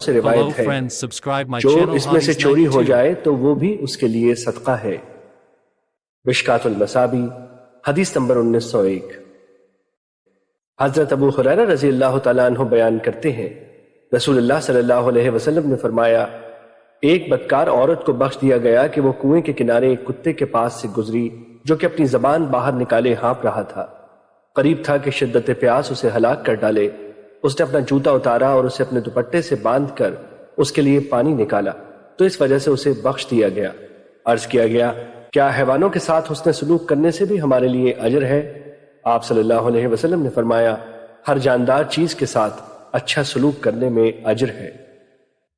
سے روایت ہے جو اس میں سے چوری ہو جائے تو وہ بھی اس کے لیے صدقہ ہے۔ مشکات المصابیح حدیث نمبر 1901۔ حضرت ابو ہریرہ رضی اللہ تعالیٰ عنہ بیان کرتے ہیں رسول اللہ صلی اللہ علیہ وسلم نے فرمایا ایک بدکار عورت کو بخش دیا گیا کہ وہ کنویں کے کنارے ایک کتے کے پاس سے گزری جو کہ اپنی زبان باہر نکالے ہانپ رہا تھا۔ قریب تھا کہ شدت پیاس اسے ہلاک کر ڈالے۔ اس نے اپنا جوتا اتارا اور اسے اپنے دوپٹے سے باندھ کر اس کے لیے پانی نکالا تو اس وجہ سے اسے بخش دیا گیا۔ عرض کیا گیا کیا حیوانوں کے ساتھ حسن سلوک کرنے سے بھی ہمارے لیے اجر ہے؟ آپ صلی اللہ علیہ وسلم نے فرمایا ہر جاندار چیز کے ساتھ اچھا سلوک کرنے میں اجر ہے۔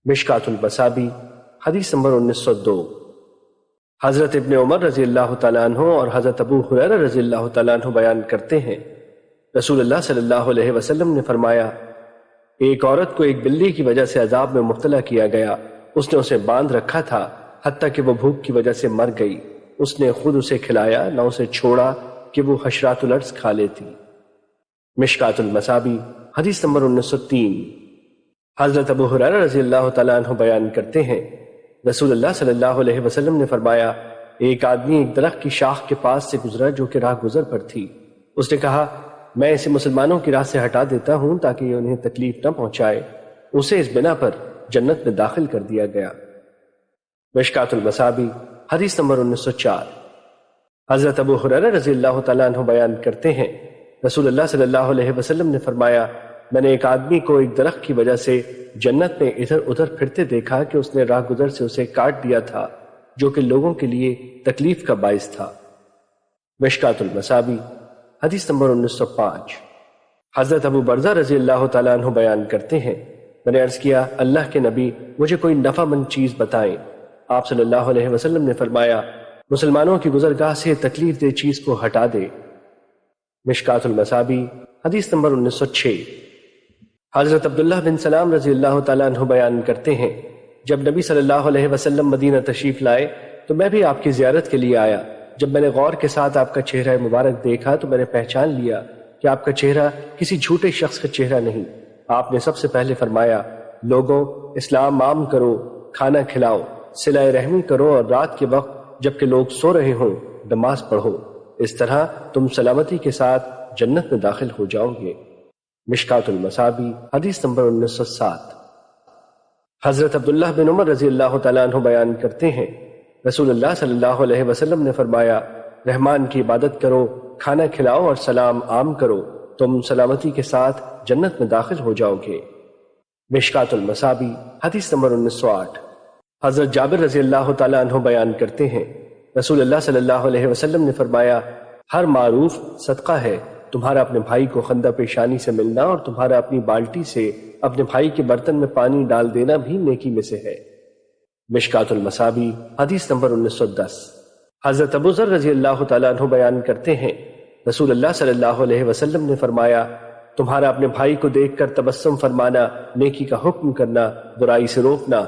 مشکات المصابیح حدیث نمبر 1902۔ حضرت ابن عمر رضی اللہ تعالیٰ عنہ اور حضرت ابو ہریرہ رضی اللہ تعالیٰ عنہ بیان کرتے ہیں رسول اللہ صلی اللہ علیہ وسلم نے فرمایا ایک عورت کو ایک بلی کی وجہ سے عذاب میں مبتلا کیا گیا۔ اس نے اسے باندھ رکھا تھا حتیٰ کہ وہ بھوک کی وجہ سے مر گئی۔ اس نے خود اسے کھلایا نہ اسے چھوڑا کہ وہ حشرات الارض کھا لیتی۔ مشکات المصابیح حدیث نمبر 1903۔ حضرت ابو ہریرہ رضی اللہ تعالیٰ عنہ بیان کرتے ہیں رسول اللہ صلی اللہ علیہ وسلم نے فرمایا ایک آدمی ایک درخت کی شاخ کے پاس سے گزرا جو کہ راہ گزر پر تھی۔ اس نے کہا میں اسے مسلمانوں کی راہ سے ہٹا دیتا ہوں تاکہ یہ انہیں تکلیف نہ پہنچائے۔ اسے اس بنا پر جنت میں داخل کر دیا گیا۔ مشکات المصابیح حدیث نمبر 1904۔ حضرت ابو ہریرہ رضی اللہ تعالیٰ عنہ بیان کرتے ہیں رسول اللہ صلی اللہ علیہ وسلم نے فرمایا میں نے ایک آدمی کو ایک درخت کی وجہ سے جنت میں ادھر ادھر پھرتے دیکھا کہ اس نے راہ گزر سے اسے کاٹ دیا تھا جو کہ لوگوں کے لیے تکلیف کا باعث تھا۔ مشکات المصابیح حدیث نمبر 1905۔ حضرت ابو برزہ رضی اللہ تعالیٰ عنہ بیان کرتے ہیں میں نے عرض کیا اللہ کے نبی مجھے کوئی نفع مند چیز بتائیں۔ آپ صلی اللہ علیہ وسلم نے فرمایا مسلمانوں کی گزرگاہ سے تکلیف دہ چیز کو ہٹا دے۔ مشکات المصابیح حدیث نمبر 1906۔ حضرت عبداللہ بن سلام رضی اللہ تعالیٰ عنہ بیان کرتے ہیں جب نبی صلی اللہ علیہ وسلم مدینہ تشریف لائے تو میں بھی آپ کی زیارت کے لیے آیا۔ جب میں نے غور کے ساتھ آپ کا چہرہ مبارک دیکھا تو میں نے پہچان لیا کہ آپ کا چہرہ کسی جھوٹے شخص کا چہرہ نہیں۔ آپ نے سب سے پہلے فرمایا لوگوں اسلام عام کرو، کھانا کھلاؤ، صلہ رحمی کرو اور رات کے وقت جبکہ لوگ سو رہے ہوں نماز پڑھو، اس طرح تم سلامتی کے ساتھ جنت میں داخل ہو جاؤ گے۔ مشکات المصابیح حدیث نمبر 1907۔ حضرت عبداللہ بن عمر رضی اللہ تعالیٰ عنہ بیان کرتے ہیں رسول اللہ صلی اللہ علیہ وسلم نے فرمایا رحمان کی عبادت کرو، کھانا کھلاؤ اور سلام عام کرو، تم سلامتی کے ساتھ جنت میں داخل ہو جاؤ گے۔ مشکات المصابیح حدیث نمبر 1908۔ حضرت جابر رضی اللہ تعالیٰ عنہ بیان کرتے ہیں رسول اللہ صلی اللہ علیہ وسلم نے فرمایا ہر معروف صدقہ ہے، تمہارا اپنے بھائی کو خندہ پیشانی سے ملنا اور تمہارا اپنی بالٹی سے اپنے بھائی کے برتن میں پانی ڈال دینا بھی نیکی میں سے ہے۔ مشکات المصابیح حدیث نمبر 1910۔ حضرت ابو ذر رضی اللہ تعالیٰ عنہ بیان کرتے ہیں رسول اللہ صلی اللہ علیہ وسلم نے فرمایا تمہارا اپنے بھائی کو دیکھ کر تبسم فرمانا، نیکی کا حکم کرنا، برائی سے روکنا،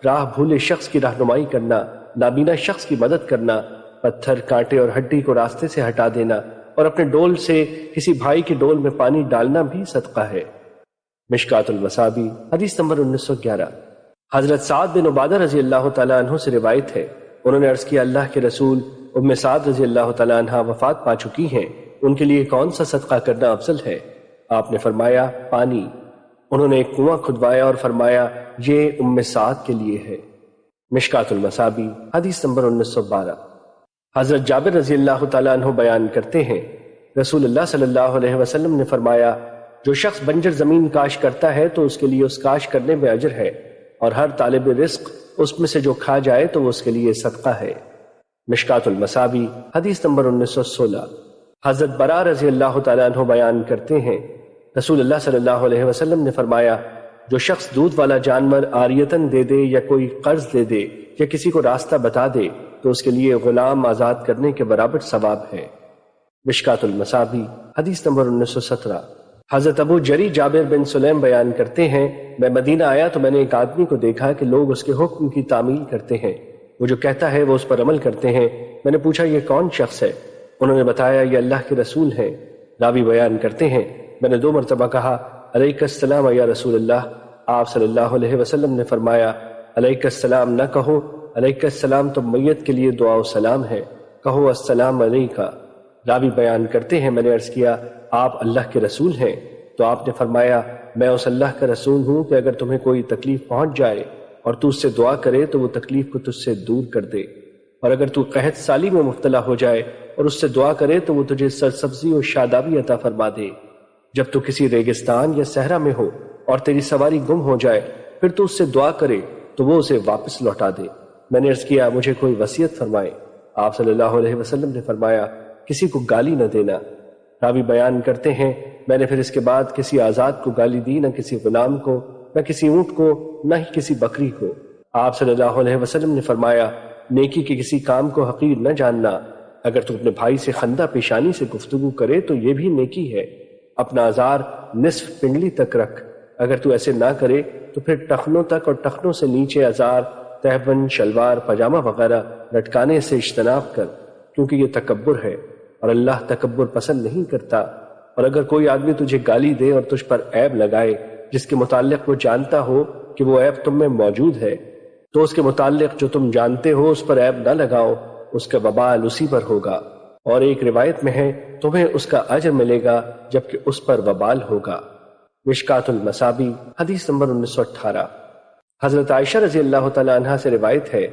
راہ بھولے شخص کی رہنمائی کرنا، نابینا شخص کی مدد کرنا، پتھر کانٹے اور ہڈی کو راستے سے ہٹا دینا اور اپنے ڈول سے کسی بھائی کے ڈول میں پانی ڈالنا بھی صدقہ ہے۔ مشکات المصابیح حدیث نمبر 1911۔ حضرت سعد بن عبادہ رضی اللہ تعالیٰ عنہ سے روایت ہے انہوں نے عرض کیا اللہ کے رسول ام سعد رضی اللہ تعالیٰ عنہ وفات پا چکی ہیں، ان کے لیے کون سا صدقہ کرنا افضل ہے؟ آپ نے فرمایا پانی۔ انہوں نے ایک کنواں کھدوایا اور فرمایا یہ ام سعد کے لیے ہے۔ مشکات المصابیح حدیث نمبر 1912۔ حضرت جابر رضی اللہ تعالیٰ عنہ بیان کرتے ہیں رسول اللہ صلی اللہ علیہ وسلم نے فرمایا جو شخص بنجر زمین کاش کرتا ہے تو اس کے لیے اس کاش کرنے میں اجر ہے، اور ہر طالب رزق اس میں سے جو کھا جائے تو وہ اس کے لیے صدقہ ہے۔ مشکات المصابیح حدیث نمبر 1916۔ حضرت برا رضی اللہ تعالیٰ عنہ بیان کرتے ہیں رسول اللہ صلی اللہ علیہ وسلم نے فرمایا جو شخص دودھ والا جانور عاریتاً دے دے یا کوئی قرض دے دے یا کسی کو راستہ بتا دے تو اس کے لیے غلام آزاد کرنے کے برابر ثواب ہے۔ مشکات المصابیح حدیث نمبر 1917۔ حضرت ابو جری جابر بن سلیم بیان کرتے ہیں میں مدینہ آیا تو میں نے ایک آدمی کو دیکھا کہ لوگ اس کے حکم کی تعمیل کرتے ہیں، وہ جو کہتا ہے وہ اس پر عمل کرتے ہیں۔ میں نے پوچھا یہ کون شخص ہے؟ انہوں نے بتایا یہ اللہ کے رسول ہیں۔ راوی بیان کرتے ہیں میں نے 2 مرتبہ کہا علیک السلام یا رسول اللہ، آپ صلی اللہ علیہ وسلم نے فرمایا علیک السلام نہ کہو، علیک السلام تو میت کے لیے دعا و سلام ہے، کہو السلام علیکہ۔ راوی بیان کرتے ہیں میں نے عرض کیا آپ اللہ کے رسول ہیں؟ تو آپ نے فرمایا میں اس اللہ کا رسول ہوں کہ اگر تمہیں کوئی تکلیف پہنچ جائے اور تو اس سے دعا کرے تو وہ تکلیف کو تجھ سے دور کر دے، اور اگر تو قحط سالی میں مبتلا ہو جائے اور اس سے دعا کرے تو وہ تجھے سرسبزی اور شادابی عطا فرما دے۔ جب تو کسی ریگستان یا صحرا میں ہو اور تیری سواری گم ہو جائے پھر تو اس سے دعا کرے تو وہ اسے واپس لوٹا دے۔ میں نے عرض کیا مجھے کوئی وصیت فرمائے۔ آپ صلی اللہ علیہ وسلم نے فرمایا کسی کو گالی نہ دینا۔ راوی بیان کرتے ہیں میں نے پھر اس کے بعد کسی آزاد کو گالی دی، نہ کسی غلام کو، نہ کسی اونٹ کو، نہ ہی کسی بکری کو۔ آپ صلی اللہ علیہ وسلم نے فرمایا نیکی کے کسی کام کو حقیر نہ جاننا۔ اگر تو اپنے بھائی سے خندہ پیشانی سے گفتگو کرے تو یہ بھی نیکی ہے۔ اپنا ازار نصف پنڈلی تک رکھ، اگر تو ایسے نہ کرے تو پھر ٹخنوں تک اور ٹخنوں سے نیچے ازار، تہبند، شلوار، پاجامہ وغیرہ لٹکانے سے اجتناب کر، کیونکہ یہ تکبر ہے اور اللہ تکبر پسند نہیں کرتا۔ اور اگر کوئی آدمی تجھے گالی دے اور تجھ پر عیب لگائے جس کے متعلق وہ جانتا ہو کہ وہ عیب تم میں موجود ہے، تو اس کے متعلق جو تم جانتے ہو اس پر عیب نہ لگاؤ، اس کا وبال اسی پر ہوگا۔ اور ایک روایت میں ہے تمہیں اس کا اجر ملے گا جبکہ اس پر وبال ہوگا۔ مشکات المصابی حدیث نمبر 1918۔ حضرت عائشہ رضی اللہ تعالی عنہا سے روایت ہے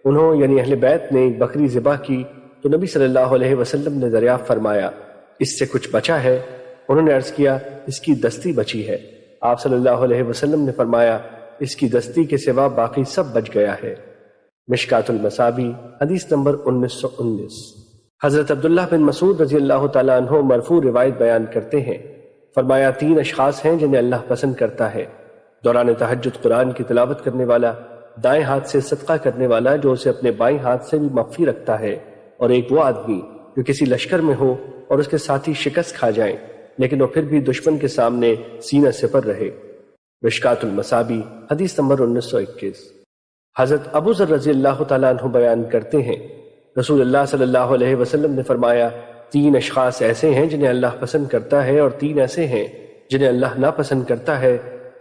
انہوں یعنی اہل بیت نے ایک بکری ذبح کی تو نبی صلی اللہ علیہ وسلم نے دریافت فرمایا اس سے کچھ بچا ہے؟ انہوں نے عرض کیا اس کی دستی بچی ہے۔ آپ صلی اللہ علیہ وسلم نے فرمایا اس کی دستی کے سوا باقی سب بچ گیا ہے۔ مشکات المصابی حدیث نمبر 1919۔ حضرت عبداللہ بن مسعود رضی اللہ تعالیٰ عنہ مرفوع روایت بیان کرتے ہیں فرمایا 3 اشخاص ہیں جنہیں اللہ پسند کرتا ہے، دوران تہجد قرآن کی تلاوت کرنے والا، دائیں ہاتھ سے صدقہ کرنے والا جو اسے اپنے بائیں ہاتھ سے بھی مخفی رکھتا ہے، اور ایک وہ آدمی جو کسی لشکر میں ہو اور اس کے ساتھی شکست کھا جائیں لیکن وہ پھر بھی دشمن کے سامنے سینہ سپر رہے۔ مشکات المصابی حدیث نمبر 1921۔ حضرت ابو ذر رضی اللہ تعالیٰ عنہ بیان کرتے ہیں رسول اللہ صلی اللہ علیہ وسلم نے فرمایا 3 اشخاص ایسے ہیں جنہیں اللہ پسند کرتا ہے اور 3 ایسے ہیں جنہیں اللہ ناپسند کرتا ہے،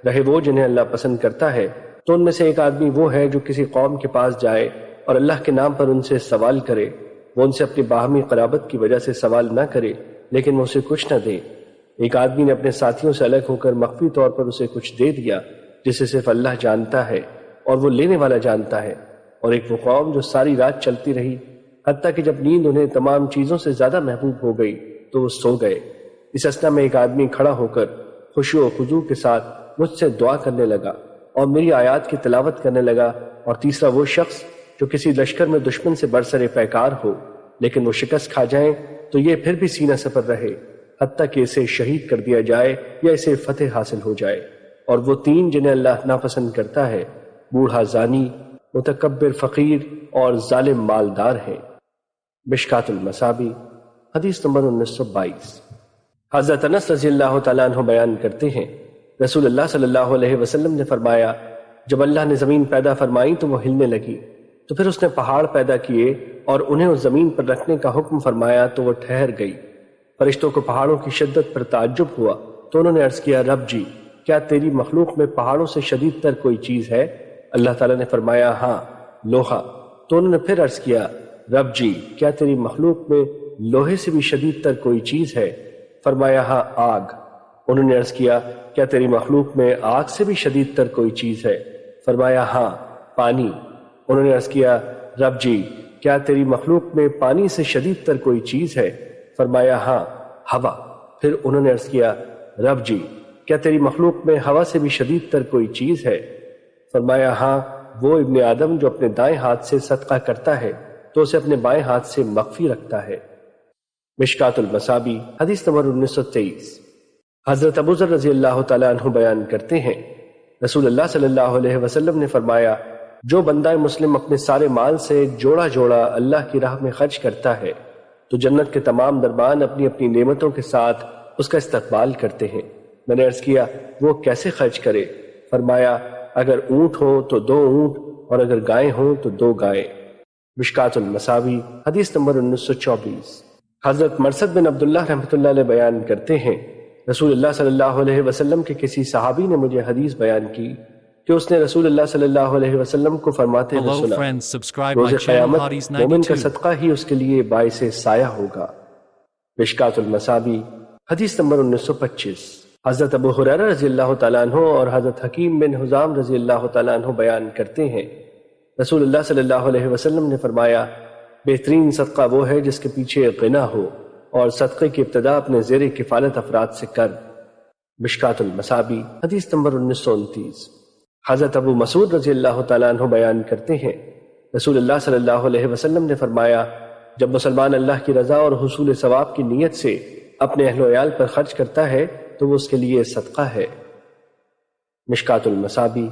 رہے وہ جنہیں اللہ پسند کرتا ہے تو ان میں سے ایک آدمی وہ ہے جو کسی قوم کے پاس جائے اور اللہ کے نام پر ان سے سوال کرے، وہ ان سے اپنی باہمی قرابت کی وجہ سے سوال نہ کرے لیکن وہ اسے کچھ نہ دے۔ ایک آدمی نے اپنے ساتھیوں سے الگ ہو کر مخفی طور پر اسے کچھ دے دیا جسے صرف اللہ جانتا ہے اور وہ لینے والا جانتا ہے، اور ایک وہ قوم جو ساری رات چلتی رہی حتیٰ کہ جب نیند انہیں تمام چیزوں سے زیادہ محبوب ہو گئی تو وہ سو گئے۔ اس اثنا میں ایک آدمی کھڑا ہو کر خشوع و خضوع کے ساتھ مجھ سے دعا کرنے لگا اور میری آیات کی تلاوت کرنے لگا، اور تیسرا وہ شخص جو کسی لشکر میں دشمن سے برسر پیکار ہو لیکن وہ شکست کھا جائیں تو یہ پھر بھی سینہ سپر رہے حتیٰ کہ اسے شہید کر دیا جائے یا اسے فتح حاصل ہو جائے۔ اور وہ 3 جنہیں اللہ ناپسند کرتا ہے بوڑھا زانی، متکبر فقیر اور ظالم مالدار ہیں۔ مشکات المصابی حدیث نمبر 1922۔ حضرت انس رضی اللہ تعالیٰ عنہ بیان کرتے ہیں رسول اللہ صلی اللہ علیہ وسلم نے فرمایا جب اللہ نے زمین پیدا فرمائی تو وہ ہلنے لگی، تو پھر اس نے پہاڑ پیدا کیے اور انہیں اس زمین پر رکھنے کا حکم فرمایا تو وہ ٹھہر گئی۔ فرشتوں کو پہاڑوں کی شدت پر تعجب ہوا تو انہوں نے عرض کیا رب جی کیا تیری مخلوق میں پہاڑوں سے شدید تر کوئی چیز ہے؟ اللہ تعالیٰ نے فرمایا ہاں لوہا۔ تو انہوں نے پھر عرض کیا رب جی کیا تیری مخلوق میں لوہے سے بھی شدید تر کوئی چیز ہے؟ فرمایا ہاں آگ۔ انہوں نے عرض کیا کیا تیری مخلوق میں آگ سے بھی شدید تر کوئی چیز ہے؟ فرمایا ہاں پانی۔ انہوں نے عرض کیا رب جی کیا تیری مخلوق میں پانی سے شدید تر کوئی چیز ہے؟ فرمایا ہاں ہوا۔ پھر انہوں نے عرض کیا رب جی کیا تیری مخلوق میں ہوا سے بھی شدید تر کوئی چیز ہے؟ فرمایا ہاں وہ ابن آدم جو اپنے دائیں ہاتھ سے صدقہ کرتا ہے تو اسے اپنے بائیں ہاتھ سے مخفی رکھتا ہے۔ مشکات المصابی حدیث نمبر 1923۔ حضرت ابو ذر رضی اللہ تعالیٰ عنہ بیان کرتے ہیں رسول اللہ صلی اللہ علیہ وسلم نے فرمایا جو بندہ مسلم اپنے سارے مال سے جوڑا جوڑا اللہ کی راہ میں خرچ کرتا ہے تو جنت کے تمام دربان اپنی اپنی نعمتوں کے ساتھ اس کا استقبال کرتے ہیں۔ میں نے عرض کیا وہ کیسے خرچ کرے؟ فرمایا اگر اونٹ ہو تو 2 اونٹ اور اگر گائیں ہوں تو 2 گائیں۔ مشکات المصابی حدیث نمبر 1924۔ حضرت مرثد بن عبداللہ رحمۃ اللہ علیہ بیان کرتے ہیں رسول اللہ صلی اللہ علیہ وسلم کے کسی صحابی نے مجھے حدیث بیان کی کہ اس نے رسول اللہ صلی اللہ علیہ وسلم کو فرماتے ہوئے سنا، روز قیامت مومن کا صدقہ ہی اس کے لیے باعث سایہ ہوگا۔ مشکات المصابیح حدیث نمبر 1925۔ حضرت ابو ہریرہ رضی اللہ تعالیٰ عنہ اور حضرت حکیم بن حزام رضی اللہ تعالیٰ عنہ بیان کرتے ہیں، رسول اللہ صلی اللہ علیہ وسلم نے فرمایا، بہترین صدقہ وہ ہے جس کے پیچھے غنا ہو، اور صدقے کی ابتدا اپنے زیر کفالت افراد سے کر۔ مشکات المصابیح حدیث نمبر 1929۔ حضرت ابو مسعود رضی اللہ تعالیٰ عنہ بیان کرتے ہیں، رسول اللہ صلی اللہ علیہ وسلم نے فرمایا، جب مسلمان اللہ کی رضا اور حصول ثواب کی نیت سے اپنے اہل و عیال پر خرچ کرتا ہے تو وہ اس کے لیے صدقہ ہے۔ مشکات المصابیح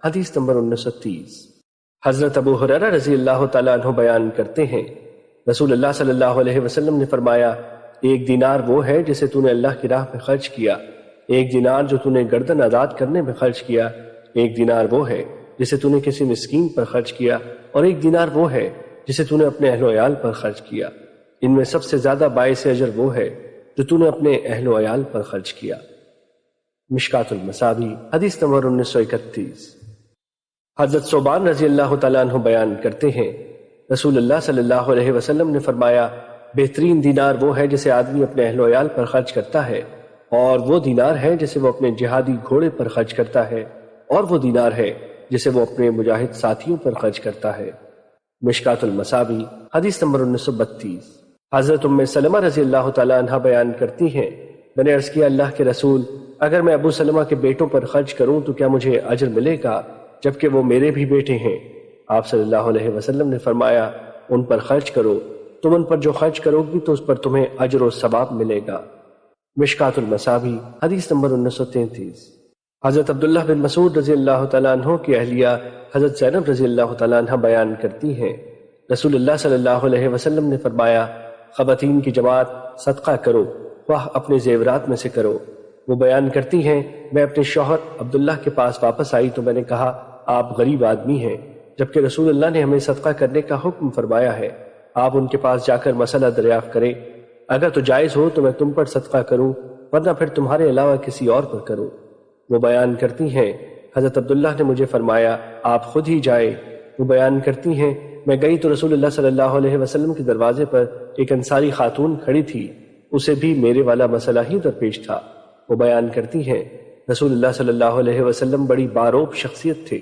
حدیث نمبر 1930۔ حضرت ابو ہریرہ رضی اللہ تعالیٰ عنہ بیان کرتے ہیں، رسول اللہ صلی اللہ علیہ وسلم نے فرمایا، ایک دینار وہ ہے جسے تو نے اللہ کی راہ میں خرچ کیا، ایک دینار جو تو نے گردن آزاد کرنے میں خرچ کیا، ایک دینار وہ ہے جسے تو نے کسی مسکین پر خرچ کیا، اور ایک دینار وہ ہے جسے تو نے اپنے اہل و عیال پر خرچ کیا۔ ان میں سب سے زیادہ باعث اجر وہ ہے جو تو نے اپنے اہل و عیال پر خرچ کیا۔ مشکات المصابیح حدیث نمبر 1931۔ حضرت ثوبان رضی اللہ تعالیٰ عنہ بیان کرتے ہیں، رسول اللہ صلی اللہ علیہ وسلم نے فرمایا، بہترین دینار وہ ہے جسے آدمی اپنے اہل و عیال پر خرچ کرتا ہے، اور وہ دینار ہے جسے وہ اپنے جہادی گھوڑے پر خرچ کرتا ہے، اور وہ دینار ہے جسے وہ اپنے مجاہد ساتھیوں پر خرچ کرتا ہے۔ مشکات المصابیح حدیث نمبر 1932۔ حضرت ام سلمہ رضی اللہ تعالیٰ عنہ بیان کرتی ہیں، میں نے عرض کیا، اللہ کے رسول، اگر میں ابو سلمہ کے بیٹوں پر خرچ کروں تو کیا مجھے اجر ملے گا، جبکہ وہ میرے بھی بیٹے ہیں؟ آپ صلی اللہ علیہ وسلم نے فرمایا، ان پر خرچ کرو، تم ان پر جو خرچ کرو گی تو اس پر تمہیں اجر و ثواب ملے گا۔ مشکات المصابیح حدیث نمبر 1933۔ حضرت عبداللہ بن مسعود رضی اللہ تعالیٰ عنہ کی اہلیہ حضرت زینب رضی اللہ تعالیٰ عنہ بیان کرتی ہیں، رسول اللہ صلی اللہ علیہ وسلم نے فرمایا، خواتین کی جماعت صدقہ کرو، وہ اپنے زیورات میں سے کرو۔ وہ بیان کرتی ہیں، میں اپنے شوہر عبداللہ کے پاس واپس آئی تو میں نے کہا، آپ غریب آدمی ہیں، جبکہ رسول اللہ نے ہمیں صدقہ کرنے کا حکم فرمایا ہے، آپ ان کے پاس جا کر مسئلہ دریافت کریں، اگر تو جائز ہو تو میں تم پر صدقہ کروں، ورنہ پھر تمہارے علاوہ کسی اور پر کروں۔ وہ بیان کرتی ہیں، حضرت عبداللہ نے مجھے فرمایا، آپ خود ہی جائیں۔ وہ بیان کرتی ہیں، میں گئی تو رسول اللہ صلی اللہ علیہ وسلم کے دروازے پر ایک انصاری خاتون کھڑی تھی، اسے بھی میرے والا مسئلہ ہی درپیش تھا۔ وہ بیان کرتی ہیں، رسول اللہ صلی اللہ علیہ وسلم بڑی باروب شخصیت تھے،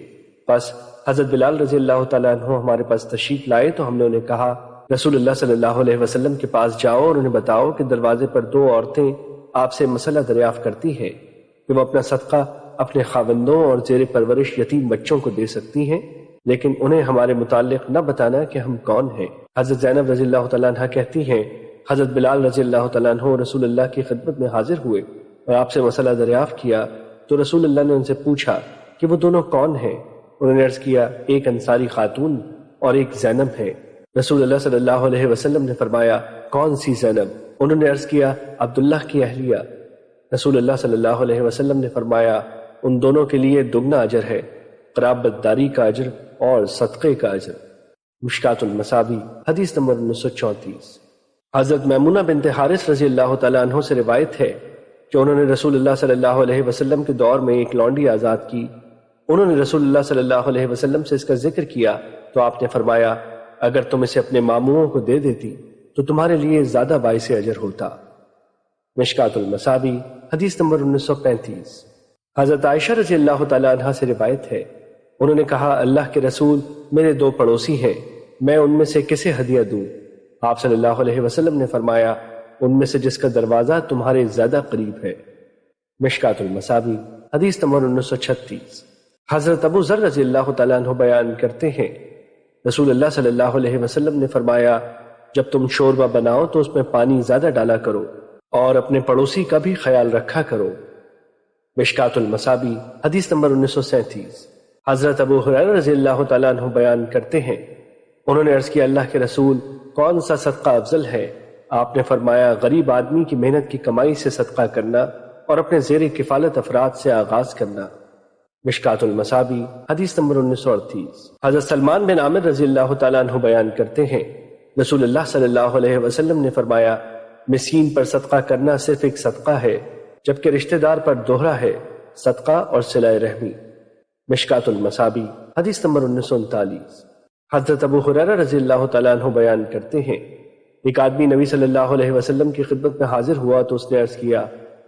بس حضرت بلال رضی اللہ تعالیٰ عنہ ہمارے پاس تشریف لائے تو ہم نے انہیں کہا، رسول اللہ صلی اللہ علیہ وسلم کے پاس جاؤ اور انہیں بتاؤ کہ دروازے پر دو عورتیں آپ سے مسئلہ دریافت کرتی ہیں کہ وہ اپنا صدقہ اپنے خاوندوں اور زیر پرورش یتیم بچوں کو دے سکتی ہیں، لیکن انہیں ہمارے متعلق نہ بتانا کہ ہم کون ہیں۔ حضرت زینب رضی اللہ تعالیٰ عنہ کہتی ہیں، حضرت بلال رضی اللہ تعالیٰ عنہ رسول اللہ کی خدمت میں حاضر ہوئے اور آپ سے مسئلہ دریافت کیا تو رسول اللہ نے ان سے پوچھا کہ وہ دونوں کون ہیں؟ انہوں نے عرض کیا، ایک انصاری خاتون اور ایک زینب ہے۔ رسول اللہ صلی اللہ علیہ وسلم نے فرمایا، کون سی زینب؟ انہوں نے عرض کیا، عبداللہ کی اہلیہ۔ رسول اللہ صلی اللہ علیہ وسلم نے فرمایا، ان دونوں کے لیے دگنا اجر ہے، قرابت داری کا اجر اور صدقے کا اجر۔ مشکات المصابیح حدیث نمبر 1934۔ حضرت میمونہ بنت حارث رضی اللہ تعالیٰ عنہ سے روایت ہے کہ انہوں نے رسول اللہ صلی اللہ علیہ وسلم کے دور میں ایک لونڈی آزاد کی۔ انہوں نے رسول اللہ صلی اللہ علیہ وسلم سے اس کا ذکر کیا تو آپ نے فرمایا، اگر تم اسے اپنے ماموؤں کو دے دیتی تو تمہارے لیے زیادہ باعث اجر ہوتا۔ مشکات المصابیح حدیث نمبر 1935۔ حضرت عائشہ رضی اللہ تعالیٰ عنہ سے روایت ہے، انہوں نے کہا، اللہ کے رسول، میرے دو پڑوسی ہیں، میں ان میں سے کسے ہدیہ دوں؟ آپ صلی اللہ علیہ وسلم نے فرمایا، ان میں سے جس کا دروازہ تمہارے زیادہ قریب ہے۔ مشکات المصابیح حدیث نمبر 1936۔ حضرت ابو ذر رضی اللہ تعالیٰ عنہ بیان کرتے ہیں، رسول اللہ صلی اللہ علیہ وسلم نے فرمایا، جب تم شوربہ بناؤ تو اس میں پانی زیادہ ڈالا کرو اور اپنے پڑوسی کا بھی خیال رکھا کرو۔ مشکات المصابیح حدیث نمبر 1937۔ حضرت ابو ہریرہ رضی اللہ تعالیٰ عنہ بیان کرتے ہیں، انہوں نے عرض کیا، اللہ کے رسول، کون سا صدقہ افضل ہے؟ آپ نے فرمایا، غریب آدمی کی محنت کی کمائی سے صدقہ کرنا اور اپنے زیر کفالت افراد سے آغاز کرنا۔ مشکات المصابیح حدیث نمبر 1938۔ حضرت سلمان بن عامر رضی اللہ تعالیٰ عنہ بیان کرتے ہیں، رسول اللہ صلی اللہ علیہ وسلم نے فرمایا، مسکین پر صدقہ کرنا صرف ایک صدقہ ہے جبکہ رشتہ دار پر دوہرا ہے صدقہ اور صلہ رحمی۔ مشکات المصابیح حدیث نمبر 1939۔ حضرت ابو ہریرہ رضی اللہ تعالیٰ عنہ بیان کرتے ہیں، ایک آدمی نبی صلی اللہ علیہ وسلم کی خدمت میں حاضر ہوا تو اس نے عرض کیا،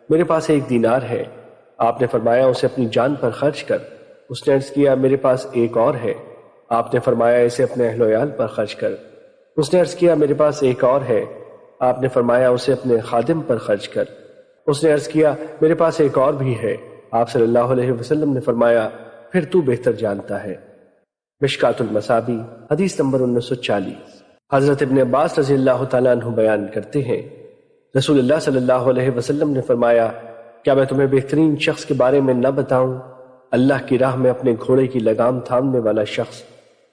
میرے پاس 1 دینار ہے۔ آپ نے فرمایا اسے اپنی جان پر خرچ کر۔ اس نے عرض کیا، میرے پاس 1 اور ہے۔ آپ نے فرمایا اسے اپنے اہل و عیال پر خرچ کر۔ اس نے عرض کیا، میرے پاس 1 اور ہے۔ آپ نے فرمایا اسے اپنے خادم پر خرچ کر۔ اس نے عرض کیا، میرے پاس 1 اور بھی ہے۔ آپ صلی اللہ علیہ وسلم نے فرمایا، پھر تو بہتر جانتا ہے۔ مشکات المصابیح حدیث نمبر 1940۔ حضرت ابن عباس رضی اللہ تعالیٰ عنہ بیان کرتے ہیں، رسول اللہ صلی اللہ علیہ وسلم نے فرمایا، کیا میں تمہیں بہترین شخص کے بارے میں نہ بتاؤں؟ اللہ کی راہ میں اپنے گھوڑے کی لگام تھامنے والا شخص۔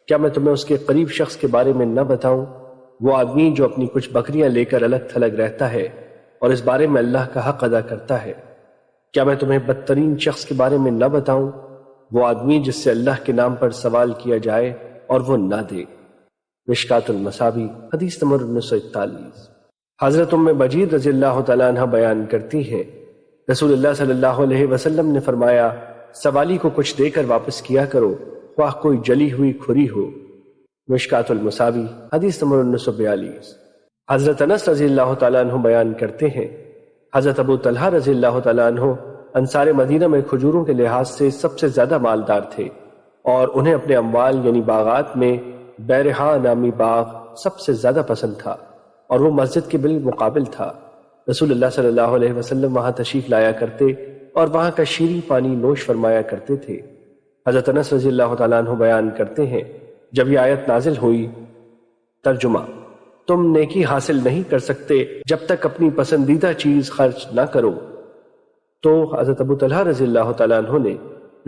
کیا میں تمہیں اس کے قریب شخص کے بارے میں نہ بتاؤں؟ وہ آدمی جو اپنی کچھ بکریاں لے کر الگ تھلگ رہتا ہے اور اس بارے میں اللہ کا حق ادا کرتا ہے۔ کیا میں تمہیں بدترین شخص کے بارے میں نہ بتاؤں؟ وہ آدمی جس سے اللہ کے نام پر سوال کیا جائے اور وہ نہ دے۔ مشکات المصابیح حدیث نمبر 1941۔ حضرت ام بجیر رضی اللہ تعالیٰ عنہ بیان کرتی ہیں، رسول اللہ صلی اللہ علیہ وسلم نے فرمایا، سوالی کو کچھ دے کر واپس کیا کرو، خواہ کوئی جلی ہوئی کھری ہو۔ مشکات المصابیح حدیث نمبر 1942۔ حضرت انس رضی اللہ تعالیٰ عنہ بیان کرتے ہیں، حضرت ابو طلحہ رضی اللہ تعالیٰ عنہ انصار مدینہ میں کھجوروں کے لحاظ سے سب سے زیادہ مالدار تھے، اور انہیں اپنے اموال یعنی باغات میں بیرہا نامی باغ سب سے زیادہ پسند تھا، اور وہ مسجد کے بالمقابل تھا۔ رسول اللہ صلی اللہ علیہ وسلم وہاں تشریف لایا کرتے اور وہاں کا شیریں پانی نوش فرمایا کرتے تھے۔ حضرت انس رضی اللہ تعالیٰ عنہ بیان کرتے ہیں، جب یہ آیت نازل ہوئی، ترجمہ، تم نیکی حاصل نہیں کر سکتے جب تک اپنی پسندیدہ چیز خرچ نہ کرو، تو حضرت ابو طلحہ رضی اللہ تعالیٰ عنہ نے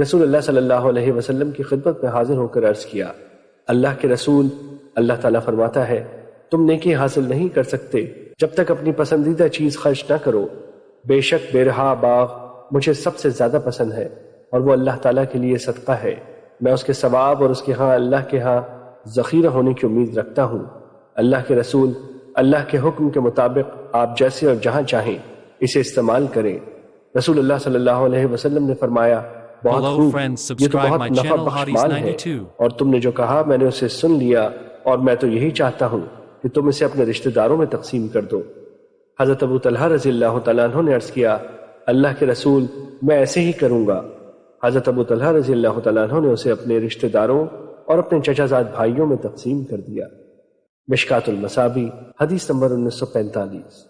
رسول اللہ صلی اللہ علیہ وسلم کی خدمت میں حاضر ہو کر عرض کیا، اللہ کے رسول، اللہ تعالیٰ فرماتا ہے، تم نیکی حاصل نہیں کر سکتے جب تک اپنی پسندیدہ چیز خرچ نہ کرو۔ بے شک بیرہا باغ مجھے سب سے زیادہ پسند ہے، اور وہ اللہ تعالیٰ کے لیے صدقہ ہے۔ میں اس کے ثواب اور اس کے ہاں اللہ کے ہاں ذخیرہ ہونے کی امید رکھتا ہوں۔ اللہ کے رسول، اللہ کے حکم کے مطابق آپ جیسے اور جہاں چاہیں اسے استعمال کریں۔ رسول اللہ صلی اللہ علیہ وسلم نے فرمایا، بہت خوب، یہ تو بہت نفع بخش مال ہے، اور تم نے جو کہا میں نے اسے سن لیا، اور میں تو یہی چاہتا ہوں کہ تم اسے اپنے رشتہ داروں میں تقسیم کر دو۔ حضرت ابو طلحہ رضی اللہ تعالیٰ عنہ نے عرض کیا، اللہ کے رسول، میں ایسے ہی کروں گا۔ حضرت ابو طلحہ رضی اللہ تعالیٰ عنہ نے اسے اپنے رشتہ داروں اور اپنے چچا زاد بھائیوں میں تقسیم کر دیا۔ مشکات المصابیح حدیث نمبر 1945۔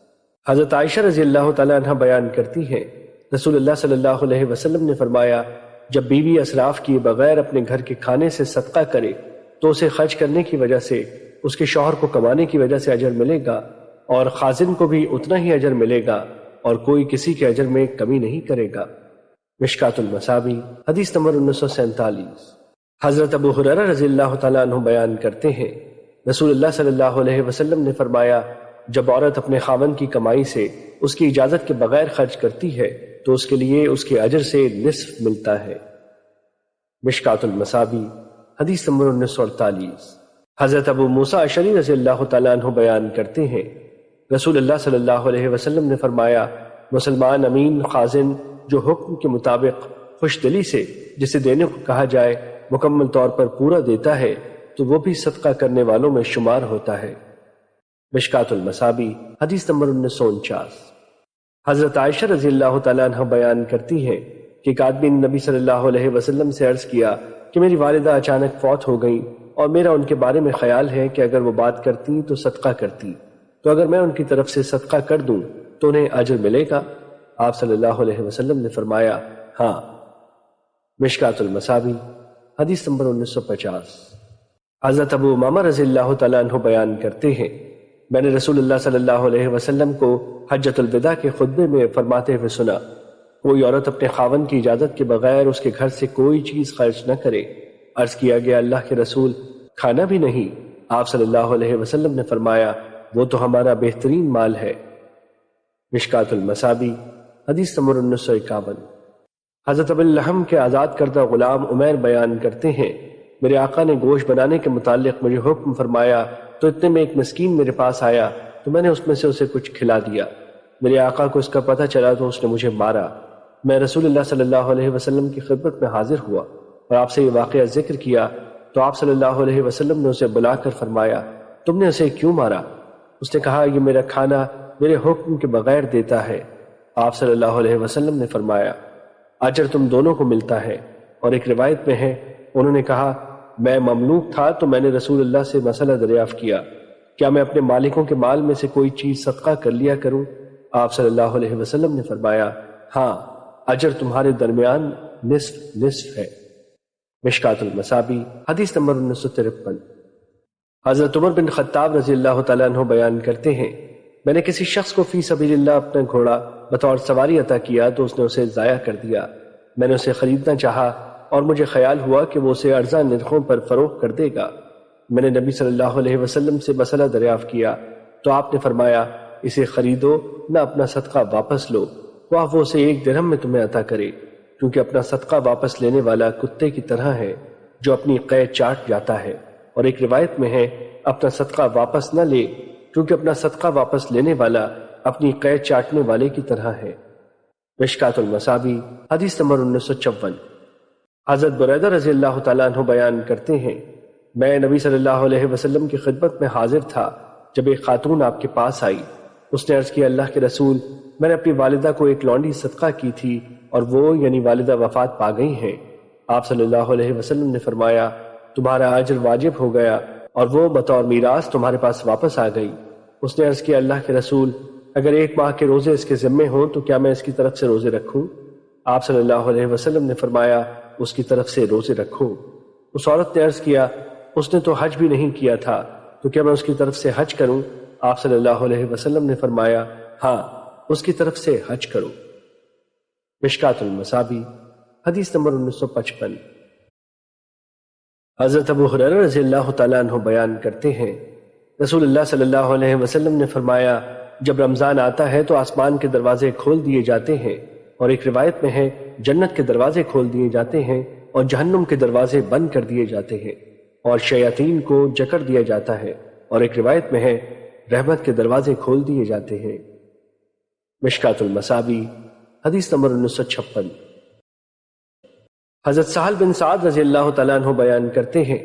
حضرت عائشہ رضی اللہ تعالیٰ عنہ بیان کرتی ہیں، رسول اللہ صلی اللہ علیہ وسلم نے فرمایا، جب بیوی اسراف کیے بغیر اپنے گھر کے کھانے سے صدقہ کرے تو اسے خرچ کرنے کی وجہ سے اس کے شوہر کو کمانے کی وجہ سے اجر ملے گا، اور خازن کو بھی اتنا ہی اجر ملے گا، اور کوئی کسی کے اجر میں کمی نہیں کرے گا۔ مشکات المصابیح حدیث نمبر 1947۔ حضرت ابو ہریرہ رضی اللہ تعالیٰ عنہ بیان کرتے ہیں، رسول اللہ صلی اللہ علیہ وسلم نے فرمایا، جب عورت اپنے خاوند کی کمائی سے اس کی اجازت کے بغیر خرچ کرتی ہے تو اس کے لیے اس کے اجر سے نصف ملتا ہے۔ مشکات المصابیح حدیث نمبر 1948۔ حضرت ابو موسیٰ اشعری رضی اللہ تعالیٰ عنہ بیان کرتے ہیں، رسول اللہ صلی اللہ علیہ وسلم نے فرمایا، مسلمان امین خازن جو حکم کے مطابق خوش دلی سے جسے دینے کو کہا جائے مکمل طور پر پورا دیتا ہے تو وہ بھی صدقہ کرنے والوں میں شمار ہوتا ہے۔ مشکات المصابیح حدیث نمبر 1949۔ حضرت عائشہ رضی اللہ تعالیٰ عنہ بیان کرتی ہیں کہ ایک آدمی نے نبی صلی اللہ علیہ وسلم سے عرض کیا کہ میری والدہ اچانک فوت ہو گئیں اور میرا ان کے بارے میں خیال ہے کہ اگر وہ بات کرتی تو صدقہ کرتی، تو اگر میں ان کی طرف سے صدقہ کر دوں تو انہیں اجر ملے گا؟ آپ صلی اللہ علیہ وسلم نے فرمایا، ہاں۔ مشکات المصابیح حدیث نمبر 1950۔ حضرت ابو امامہ رضی اللہ تعالیٰ عنہ بیان کرتے ہیں، میں نے رسول اللہ صلی اللہ علیہ وسلم کو حجۃ الوداع کے خطبے میں فرماتے ہوئے سنا، کوئی عورت اپنے خاوند کی اجازت کے بغیر اس کے گھر سے کوئی چیز خرچ نہ کرے۔ عرض کیا گیا، اللہ کے رسول، کھانا بھی نہیں؟ آپ صلی اللہ علیہ وسلم نے فرمایا، وہ تو ہمارا بہترین مال ہے۔ مشکات المصابیح حدیث نمبر 1951۔ حضرت ابو اللحم کے آزاد کردہ غلام عمیر بیان کرتے ہیں، میرے آقا نے گوشت بنانے کے متعلق مجھے حکم فرمایا تو اتنے میں ایک مسکین میرے پاس آیا تو میں نے اس میں سے اسے کچھ کھلا دیا۔ میرے آقا کو اس کا پتہ چلا تو اس نے مجھے مارا۔ میں رسول اللہ صلی اللہ علیہ وسلم کی خدمت میں حاضر ہوا اور آپ سے یہ واقعہ ذکر کیا تو آپ صلی اللہ علیہ وسلم نے اسے بلا کر فرمایا، تم نے اسے کیوں مارا؟ اس نے کہا، یہ میرا کھانا میرے حکم کے بغیر دیتا ہے۔ آپ صلی اللہ علیہ وسلم نے فرمایا، اجر تم دونوں کو ملتا ہے۔ اور ایک روایت میں ہے، انہوں نے کہا، میں مملوک تھا تو میں نے رسول اللہ سے مسئلہ دریافت کیا، کیا میں اپنے مالکوں کے مال میں سے کوئی چیز صدقہ کر لیا کروں؟ آپ صلی اللہ علیہ وسلم نے فرمایا، ہاں، اجر تمہارے درمیان نصف نصف ہے۔ مشکات المصابیح حدیث نمبر 1953۔ حضرت عمر بن خطاب رضی اللہ تعالیٰ عنہ بیان کرتے ہیں، میں نے کسی شخص کو فی سبیل اللہ اپنا گھوڑا بطور سواری عطا کیا تو اس نے اسے ضائع کر دیا۔ میں نے اسے خریدنا چاہا اور مجھے خیال ہوا کہ وہ اسے ارزاں نرخوں پر فروخت کر دے گا۔ میں نے نبی صلی اللہ علیہ وسلم سے مسئلہ دریافت کیا تو آپ نے فرمایا، اسے خریدو نہ اپنا صدقہ واپس لو، خواہ وہ اسے 1 درہم میں تمہیں عطا کرے، کیونکہ اپنا صدقہ واپس لینے والا کتے کی طرح ہے جو اپنی قید چاٹ جاتا ہے۔ اور ایک روایت میں ہے، اپنا صدقہ واپس نہ لے، کیونکہ اپنا صدقہ واپس لینے والا اپنی قید چاٹنے والے کی طرح ہے۔ مشکات المصابیح حدیث نمبر 1954۔ حضرت بریدہ رضی اللہ تعالیٰ عنہ بیان کرتے ہیں، میں نبی صلی اللہ علیہ وسلم کی خدمت میں حاضر تھا جب ایک خاتون آپ کے پاس آئی۔ اس نے عرض کیا، اللہ کے رسول، میں نے اپنی والدہ کو ایک لونڈی صدقہ کی تھی اور وہ یعنی والدہ وفات پا گئی ہیں۔ آپ صلی اللہ علیہ وسلم نے فرمایا، تمہارا اجر واجب ہو گیا اور وہ بطور میراث تمہارے پاس واپس آ گئی۔ اس نے عرض کیا، اللہ کے رسول، اگر 1 ماہ کے روزے اس کے ذمے ہوں تو کیا میں اس کی طرف سے روزے رکھوں؟ آپ صلی اللہ علیہ وسلم نے فرمایا، اس کی طرف سے روزے رکھو۔ اس عورت نے عرض کیا، اس نے تو حج بھی نہیں کیا تھا تو کیا میں اس کی طرف سے حج کروں؟ آپ صلی اللہ علیہ وسلم نے فرمایا، ہاں، اس کی طرف سے حج کرو۔ مشکات المصابیح حدیث نمبر 1955۔ حضرت ابو ہریرہ رضی اللہ تعالیٰ عنہ بیان کرتے ہیں، رسول اللہ صلی اللہ علیہ وسلم نے فرمایا، جب رمضان آتا ہے تو آسمان کے دروازے کھول دیے جاتے ہیں، اور ایک روایت میں ہے، جنت کے دروازے کھول دیے جاتے ہیں اور جہنم کے دروازے بند کر دیے جاتے ہیں، اور شیاطین کو جکڑ دیا جاتا ہے، اور ایک روایت میں ہے، رحمت کے دروازے کھول دیے جاتے ہیں۔ مشکات المصابیح حدیث نمبر 1956۔ حضرت سہل بن سعد رضی اللہ تعالیٰ عنہ بیان کرتے ہیں،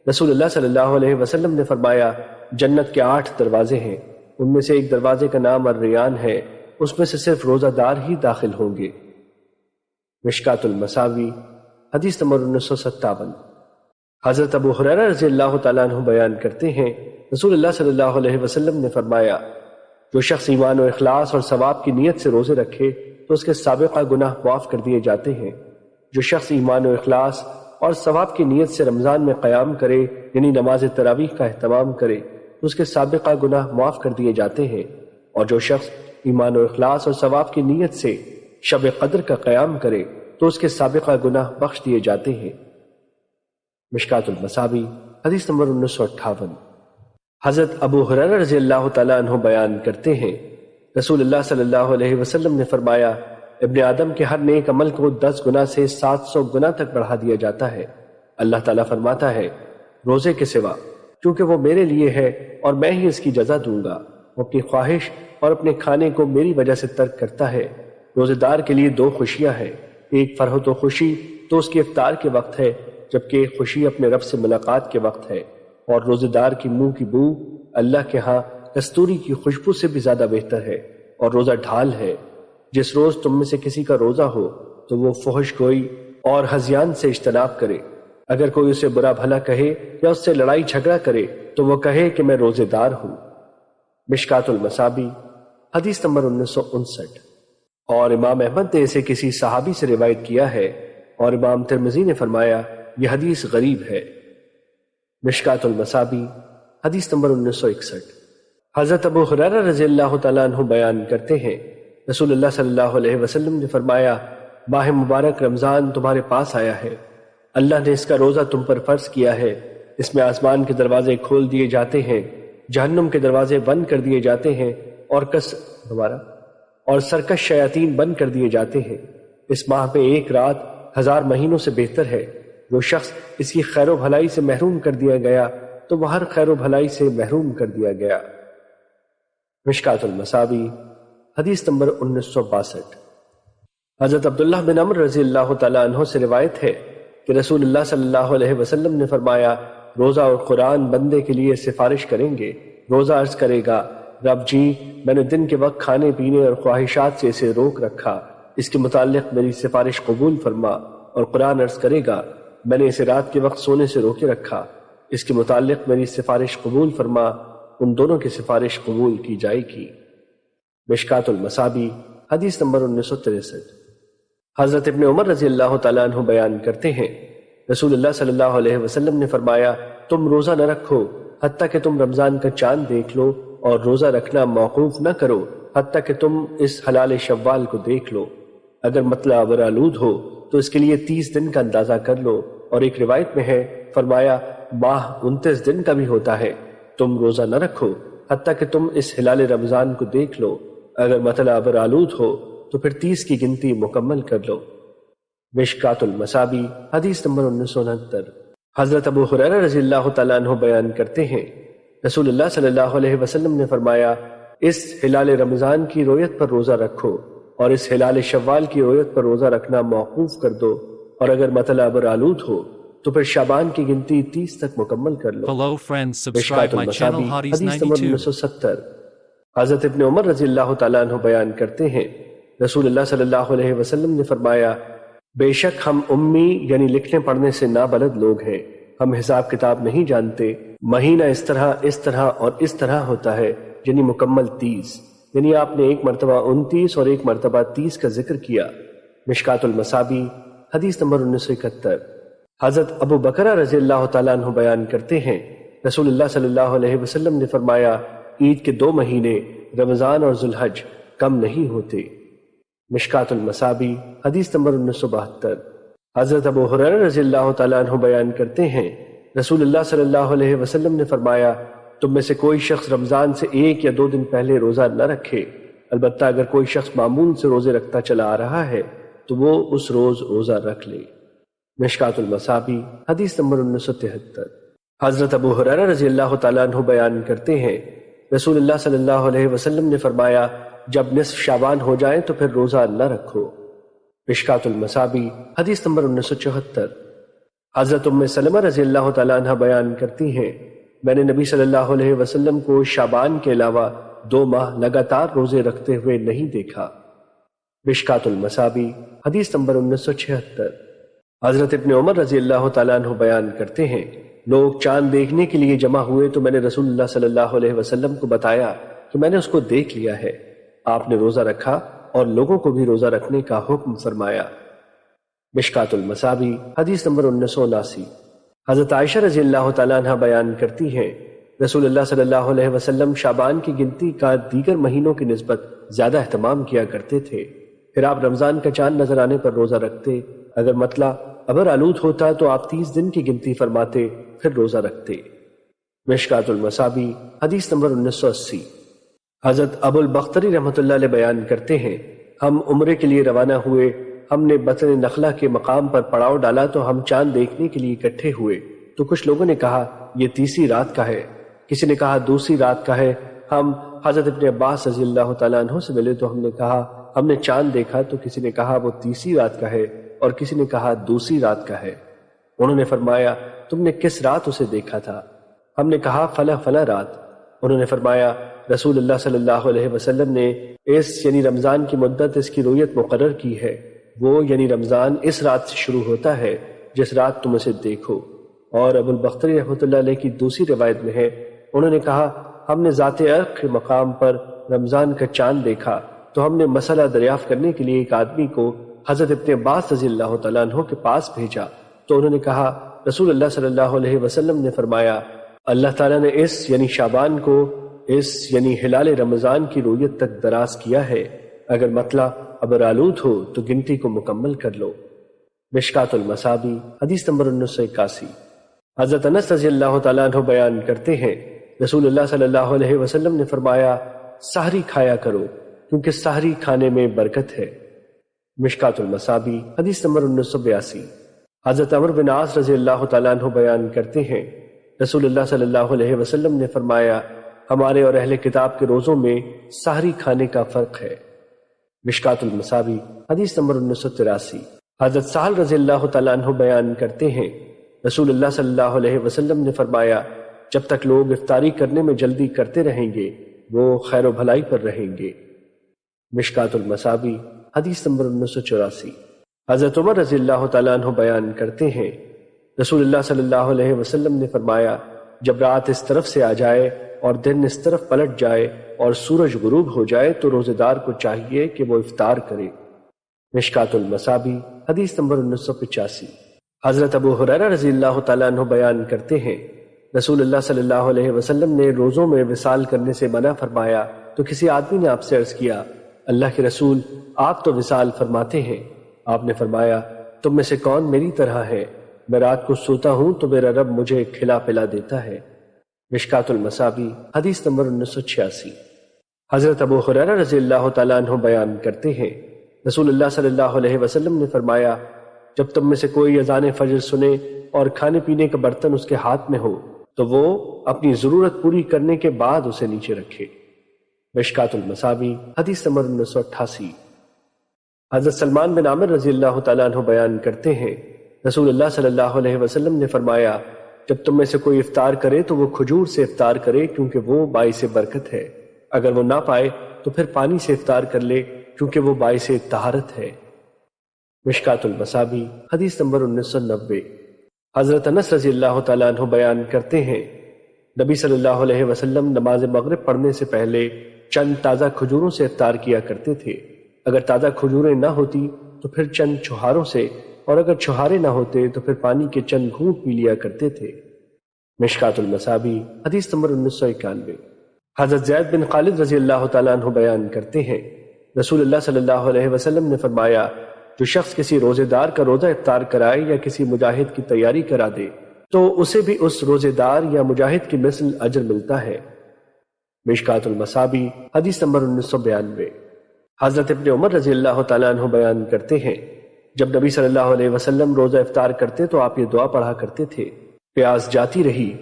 رسول اللہ صلی اللہ علیہ وسلم نے فرمایا، جنت کے 8 دروازے ہیں، ان میں سے ایک دروازے کا نام الریان ہے، اس میں سے صرف روزہ دار ہی داخل ہوں گے۔ مشکات المصابیح حدیث نمبر 1957۔ حضرت ابو ہریرہ رضی اللہ تعالیٰ عنہ بیان کرتے ہیں، رسول اللہ صلی اللہ علیہ وسلم نے فرمایا، جو شخص ایمان و اخلاص اور ثواب کی نیت سے روزے رکھے تو اس کے سابقہ گناہ معاف کر دیے جاتے ہیں۔ جو شخص ایمان و اخلاص اور ثواب کی نیت سے رمضان میں قیام کرے یعنی نماز تراویح کا اہتمام کرے تو اس کے سابقہ گناہ معاف کر دیے جاتے ہیں، اور جو شخص ایمان و اخلاص اور ثواب کی نیت سے شب قدر کا قیام کرے تو اس کے سابقہ گناہ بخش دیے جاتے ہیں۔ مشکات المصابیح حدیث نمبر 1958۔ حضرت ابو ہریرہ رضی اللہ تعالیٰ عنہ بیان کرتے ہیں، رسول اللہ صلی اللہ علیہ وسلم نے فرمایا، ابن آدم کے ہر نیک عمل کو 10 گنا سے 700 گنا تک بڑھا دیا جاتا ہے۔ اللہ تعالیٰ فرماتا ہے، روزے کے سوا، کیونکہ وہ میرے لیے ہے اور میں ہی اس کی جزا دوں گا۔ وہ اپنی خواہش اور اپنے کھانے کو میری وجہ سے ترک کرتا ہے۔ روزے دار کے لیے 2 خوشیاں ہیں، ایک فرحت و خوشی تو اس کے افطار کے وقت ہے، جبکہ ایک خوشی اپنے رب سے ملاقات کے وقت ہے، اور روزے دار کی منہ کی بو اللہ کے ہاں کستوری کی خوشبو سے بھی زیادہ بہتر ہے، اور روزہ ڈھال ہے۔ جس روز تم میں سے کسی کا روزہ ہو تو وہ فحش گوئی اور ہذیان سے اجتناب کرے۔ اگر کوئی اسے برا بھلا کہے یا اس سے لڑائی جھگڑا کرے تو وہ کہے کہ میں روزے دار ہوں۔ مشکات المصابیح حدیث نمبر 1959۔ اور امام احمد نے اسے کسی صحابی سے روایت کیا ہے، اور امام ترمذی نے فرمایا، یہ حدیث غریب ہے۔ مشکات المصابیح حدیث نمبر 1961۔ حضرت ابو ہریرہ رضی اللہ تعالیٰ عنہ بیان کرتے ہیں، رسول اللہ صلی اللہ علیہ وسلم نے فرمایا، ماہ مبارک رمضان تمہارے پاس آیا ہے، اللہ نے اس کا روزہ تم پر فرض کیا ہے، اس میں آسمان کے دروازے کھول دیے جاتے ہیں، جہنم کے دروازے بند کر دیے جاتے ہیں، اور سرکش شیاطین بند کر دیے جاتے ہیں۔ اس ماہ میں 1 رات 1000 مہینوں سے بہتر ہے۔ جو شخص اس کی خیر و بھلائی سے محروم کر دیا گیا تو وہ ہر خیر و بھلائی سے محروم کر دیا گیا۔ مشکات المصابیح حدیث نمبر 1962۔ حضرت عبداللہ بن عمر رضی اللہ تعالیٰ عنہ سے روایت ہے کہ رسول اللہ صلی اللہ علیہ وسلم نے فرمایا، روزہ اور قرآن بندے کے لیے سفارش کریں گے۔ روزہ عرض کرے گا، رب جی میں نے دن کے وقت کھانے پینے اور خواہشات سے اسے روک رکھا، اس کے متعلق میری سفارش قبول فرما۔ اور قرآن عرض کرے گا، میں نے اسے رات کے وقت سونے سے روکے رکھا، اس کے متعلق میری سفارش قبول فرما۔ ان دونوں کی سفارش قبول کی جائے گی۔ مشکات المصابیح حدیث نمبر 1963۔ حضرت ابن عمر رضی اللہ تعالیٰ عنہ بیان کرتے ہیں، رسول اللہ صلی اللہ علیہ وسلم نے فرمایا، تم روزہ نہ رکھو حتیٰ کہ تم رمضان کا چاند دیکھ لو، اور روزہ رکھنا موقوف نہ کرو حتیٰ کہ تم اس حلال شوال کو دیکھ لو۔ اگر مطلع ابر آلود ہو تو اس کے لیے 30 دن کا اندازہ کر لو۔ اور ایک روایت میں ہے، فرمایا ماہ 29 دن کا بھی ہوتا ہے، تم روزہ نہ رکھو حتیٰ کہ تم اس ہلال رمضان کو دیکھ لو۔ اگر مطلع ابر آلود ہو تو پھر 30 کی گنتی مکمل کر لو۔ مشکات المصابیح حدیث نمبر 1969۔ حضرت ابو ہریرہ رضی اللہ تعالیٰ عنہ بیان کرتے ہیں، رسول اللہ صلی اللہ علیہ وسلم نے فرمایا، اس ہلال رمضان کی رویت پر روزہ رکھو اور اس ہلال شوال کی رویت پر روزہ رکھنا موقوف کر دو، اور اگر مطلع ابر آلود ہو تو پھر شعبان کی گنتی 30 تک مکمل کر لو۔ Hello friends, subscribe my channel Hadith حدیث نمبر 92۔ 1970۔ حضرت ابن عمر رضی اللہ تعالیٰ عنہ بیان کرتے ہیں، رسول اللہ صلی اللہ علیہ وسلم نے فرمایا، بے شک ہم امی یعنی لکھنے پڑھنے سے نابلد لوگ ہیں، ہم حساب کتاب نہیں جانتے، مہینہ اس طرح اور اس طرح ہوتا ہے، یعنی مکمل 30، یعنی آپ نے ایک مرتبہ 29 اور ایک مرتبہ 30 کا ذکر کیا۔ مشکات المصابیح حدیث نمبر 1971۔ حضرت ابو بکرہ رضی اللہ تعالیٰ عنہ بیان کرتے ہیں، رسول اللہ صلی اللہ علیہ وسلم نے فرمایا، عید کے 2 مہینے رمضان اور ذوالحج کم نہیں ہوتے۔ مشکات المصابیح حدیث نمبر 1972۔ حضرت ابو ہریرہ رضی اللہ تعالیٰ عنہ بیان کرتے ہیں، رسول اللہ صلی اللہ علیہ وسلم نے فرمایا، تم میں سے کوئی شخص رمضان سے 1 یا 2 دن پہلے روزہ نہ رکھے، البتہ اگر کوئی شخص معمول سے روزے رکھتا چلا آ رہا ہے تو وہ اس روز روزہ رکھ لے۔ مشکات المصابیح حدیث نمبر 1973۔ حضرت ابو ہریرہ رضی اللہ تعالیٰ عنہ بیان کرتے ہیں، رسول اللہ صلی اللہ علیہ وسلم نے فرمایا، جب نصف شعبان ہو جائے تو پھر روزہ نہ رکھو۔ مشکات المصابیح حدیث نمبر 1974۔ حضرت ام سلمہ رضی اللہ تعالیٰ عنہ بیان کرتی ہیں، میں نے نبی صلی اللہ علیہ وسلم کو شعبان کے علاوہ 2 ماہ لگاتار روزے رکھتے ہوئے نہیں دیکھا۔ مشکات المصابیح حدیث نمبر 1976۔ حضرت ابن عمر رضی اللہ تعالیٰ عنہ بیان کرتے ہیں، لوگ چاند دیکھنے کے لیے جمع ہوئے تو میں نے رسول اللہ صلی اللہ علیہ وسلم کو بتایا کہ میں نے اس کو دیکھ لیا ہے۔ آپ نے روزہ رکھا اور لوگوں کو بھی روزہ رکھنے کا حکم فرمایا۔ مشکات المصابیح حدیث نمبر 1979۔ حضرت عائشہ رضی اللہ تعالیٰ عنہ بیان کرتی ہیں، رسول اللہ صلی اللہ علیہ وسلم شعبان کی گنتی کا دیگر مہینوں کی نسبت زیادہ اہتمام کیا کرتے تھے، پھر آپ رمضان کا چاند نظر آنے پر روزہ رکھتے، اگر مطلع ابر آلود ہوتا تو آپ 30 دن کی گنتی فرماتے، پھر روزہ رکھتے۔ مشکات المصابیح حدیث نمبر 1980۔ حضرت ابو البختری رحمۃ اللہ علیہ بیان کرتے ہیں، ہم عمرے کے لیے روانہ ہوئے، ہم نے بطن نخلہ کے مقام پر پڑاؤ ڈالا تو ہم چاند دیکھنے کے لیے اکٹھے ہوئے، تو کچھ لوگوں نے کہا یہ تیسری رات کا ہے، کسی نے کہا دوسری رات کا ہے۔ ہم حضرت ابن عباس رضی اللہ تعالیٰ عنہ سے ملے تو ہم نے کہا ہم نے چاند دیکھا، تو کسی نے کہا وہ تیسری رات کا ہے اور کسی نے کہا دوسری رات کا ہے۔ انہوں نے فرمایا تم نے کس رات اسے دیکھا تھا؟ ہم نے کہا فلاں فلاں رات۔ انہوں نے فرمایا رسول اللہ صلی اللہ علیہ وسلم نے اس یعنی رمضان کی مدت اس کی رویت مقرر کی ہے، وہ یعنی رمضان اس رات سے شروع ہوتا ہے جس رات تم اسے دیکھو۔ اور ابو البختری رحمۃ اللہ علیہ کی دوسری روایت میں ہے، انہوں نے کہا ہم نے ذات عرق کے مقام پر رمضان کا چاند دیکھا تو ہم نے مسئلہ دریافت کرنے کے لیے ایک آدمی کو حضرت ابن عباس رضی اللہ تعالیٰ عنہ کے پاس بھیجا، تو انہوں نے کہا رسول اللہ صلی اللہ علیہ وسلم نے فرمایا اللہ تعالیٰ نے اس یعنی شعبان کو اس یعنی ہلال رمضان کی رویت تک دراز کیا ہے، اگر مطلع ابر آلود ہو تو گنتی کو مکمل کر لو۔ مشکات المصابیح حدیث نمبر 1981۔ حضرت انس رضی اللہ تعالیٰ عنہ بیان کرتے ہیں، رسول اللہ صلی اللہ علیہ وسلم نے فرمایا سحری کھایا کرو کیونکہ سحری کھانے میں برکت ہے۔ مشکات المصابیح حدیث نمبر 1982۔ حضرت عمرو بن عاص رضی اللہ تعالیٰ عنہ بیان کرتے ہیں، رسول اللہ صلی اللہ علیہ وسلم نے فرمایا ہمارے اور اہل کتاب کے روزوں میں سحری کھانے کا فرق ہے۔ مشکات المصابی حدیث نمبر 1983۔ حضرت سہل رضی اللہ تعالیٰ عنہ بیان کرتے ہیں، رسول اللہ صلی اللہ علیہ وسلم نے فرمایا، جب تک لوگ افطاری کرنے میں جلدی کرتے رہیں گے وہ خیر و بھلائی پر رہیں گے۔ مشکات المصابی حدیث نمبر 1984۔ حضرت عمر رضی اللہ تعالیٰ عنہ بیان کرتے ہیں، رسول اللہ صلی اللہ علیہ وسلم نے فرمایا، جب رات اس طرف سے آ جائے اور دن اس طرف پلٹ جائے اور سورج غروب ہو جائے تو روزے دار کو چاہیے کہ وہ افطار کرے۔ مشکات المصابی حدیث نمبر 1985۔ حضرت ابو ہریرہ رضی اللہ تعالیٰ عنہ بیان کرتے ہیں، رسول اللہ صلی اللہ علیہ وسلم نے روزوں میں وصال کرنے سے منع فرمایا تو کسی آدمی نے آپ سے عرض کیا، اللہ کے رسول، آپ تو وصال فرماتے ہیں۔ آپ نے فرمایا، تم میں سے کون میری طرح ہے؟ میں رات کو سوتا ہوں تو میرا رب مجھے کھلا پلا دیتا ہے۔ مشکات المصابی حدیث نمبر 1986۔ حضرت ابو ہریرہ رضی اللہ تعالیٰ عنہ بیان کرتے ہیں، رسول اللہ صلی اللہ علیہ وسلم نے فرمایا، جب تم میں سے کوئی اذان فجر سنے اور کھانے پینے کا برتن اس کے ہاتھ میں ہو تو وہ اپنی ضرورت پوری کرنے کے بعد اسے نیچے رکھے۔ مشکات المصابی حدیث نمبر 1988۔ حضرت سلمان بن عامر رضی اللہ تعالیٰ عنہ بیان کرتے ہیں، رسول اللہ صلی اللہ علیہ وسلم نے فرمایا، جب تم میں سے کوئی افطار کرے تو وہ کھجور سے افطار کرے کیونکہ وہ باعث برکت ہے، اگر وہ نہ پائے تو پھر پانی سے افطار کر لے کیونکہ وہ باعث طہارت ہے۔ مشکات المصابی حدیث نمبر 1990۔ حضرت انس رضی اللہ تعالیٰ عنہ بیان کرتے ہیں، نبی صلی اللہ علیہ وسلم نماز مغرب پڑھنے سے پہلے چند تازہ کھجوروں سے افطار کیا کرتے تھے، اگر تازہ کھجوریں نہ ہوتی تو پھر چند چھہاروں سے، اور اگر چھہارے نہ ہوتے تو پھر پانی کے چند گھونٹ پی لیا کرتے تھے۔ مشکات المصابی حدیث نمبر 1991۔ حضرت زید بن خالد رضی اللہ تعالیٰ عنہ بیان کرتے ہیں، رسول اللہ صلی اللہ علیہ وسلم نے فرمایا، جو شخص کسی روزے دار کا روزہ افطار کرائے یا کسی مجاہد کی تیاری کرا دے تو اسے بھی اس روزے دار یا مجاہد کی مثل اجر ملتا ہے۔ مشکات المصابی حدیث نمبر 1992۔ حضرت ابن عمر رضی اللہ تعالیٰ عنہ بیان کرتے ہیں، جب نبی صلی اللہ علیہ وسلم روزہ افطار کرتے تو آپ یہ دعا پڑھا کرتے تھے، پیاس جاتی رہی،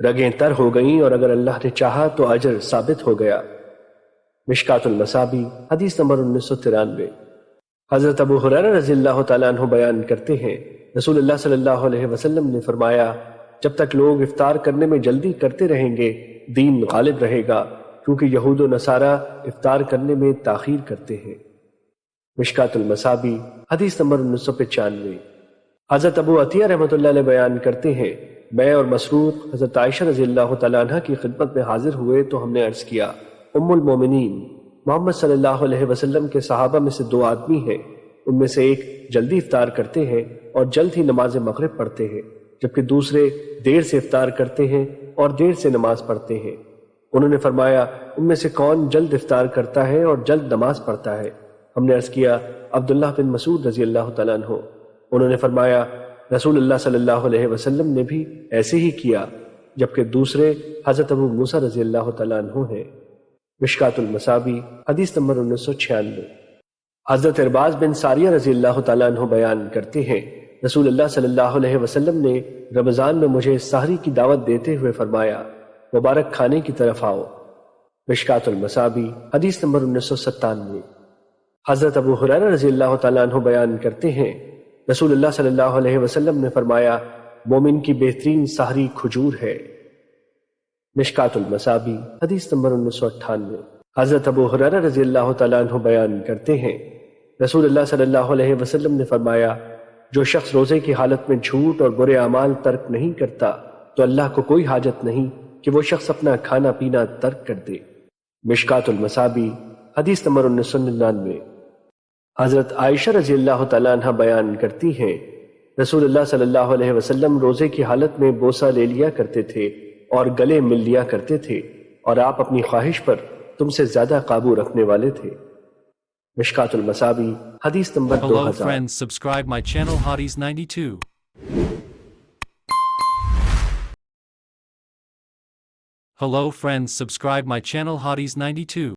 رگیں تر ہو گئیں، اور اگر اللہ نے چاہا تو اجر ثابت ہو گیا۔ مشکات المصابی حدیث نمبر 1993۔ حضرت ابو ہریرہ رضی اللہ تعالیٰ عنہ بیان کرتے ہیں، رسول اللہ صلی اللہ علیہ وسلم نے فرمایا، جب تک لوگ افطار کرنے میں جلدی کرتے رہیں گے دین غالب رہے گا، کیونکہ یہود و نصارہ افطار کرنے میں تاخیر کرتے ہیں۔ مشکات المصابی حدیث نمبر 1995۔ حضرت ابو عطیہ رحمۃ اللہ علیہ بیان کرتے ہیں، میں اور مسروق حضرت عائشہ رضی اللہ تعالیٰ عنہ کی خدمت میں حاضر ہوئے تو ہم نے عرض کیا، ام المومنین، محمد صلی اللہ علیہ وسلم کے صحابہ میں سے دو آدمی ہیں، ان میں سے ایک جلدی افطار کرتے ہیں اور جلد ہی نماز مغرب پڑھتے ہیں، جبکہ دوسرے دیر سے افطار کرتے ہیں اور دیر سے نماز پڑھتے ہیں۔ انہوں نے فرمایا، ان میں سے کون جلد افطار کرتا ہے اور جلد نماز پڑھتا ہے؟ ہم نے عرض کیا، عبداللہ بن مسعود رضی اللہ تعالیٰ عنہ۔ انہوں نے فرمایا، رسول اللہ صلی اللہ علیہ وسلم نے بھی ایسے ہی کیا، جبکہ دوسرے حضرت ابو موسیٰ رضی اللہ تعالیٰ عنہ ہیں۔ مشکات المصابی حدیث نمبر 1996۔ حضرت ارباز بن ساریہ رضی اللہ تعالیٰ عنہ بیان کرتے ہیں، رسول اللہ صلی اللہ علیہ وسلم نے رمضان میں مجھے سحری کی دعوت دیتے ہوئے فرمایا، مبارک کھانے کی طرف آؤ۔ مشکات المصابی حدیث نمبر 1997۔ حضرت ابو ہریرہ رضی اللہ تعالیٰ عنہ بیان کرتے ہیں، رسول اللہ صلی اللہ علیہ وسلم نے فرمایا، مومن کی بہترین سحری کھجور ہے۔ مشکات المصابی حدیث نمبر 1998۔ حضرت ابو ہریرہ رضی اللہ تعالیٰ عنہ بیان کرتے ہیں، رسول اللہ صلی اللہ علیہ وسلم نے فرمایا، جو شخص روزے کی حالت میں جھوٹ اور برے اعمال ترک نہیں کرتا تو اللہ کو کوئی حاجت نہیں کہ وہ شخص اپنا کھانا پینا ترک کر دے۔ مشکات المصابی حدیث نمبر 1999۔ حضرت عائشہ رضی اللہ تعالیٰ عنہ بیان کرتی ہیں، رسول اللہ صلی اللہ علیہ وسلم روزے کی حالت میں بوسہ لے لیا کرتے تھے اور گلے مل لیا کرتے تھے، اور آپ اپنی خواہش پر تم سے زیادہ قابو رکھنے والے تھے۔ مشکات المصابی حدیث number Hello 2000۔ friends, subscribe my channel Hotties 92. Hello friends, subscribe my channel Hotties 92.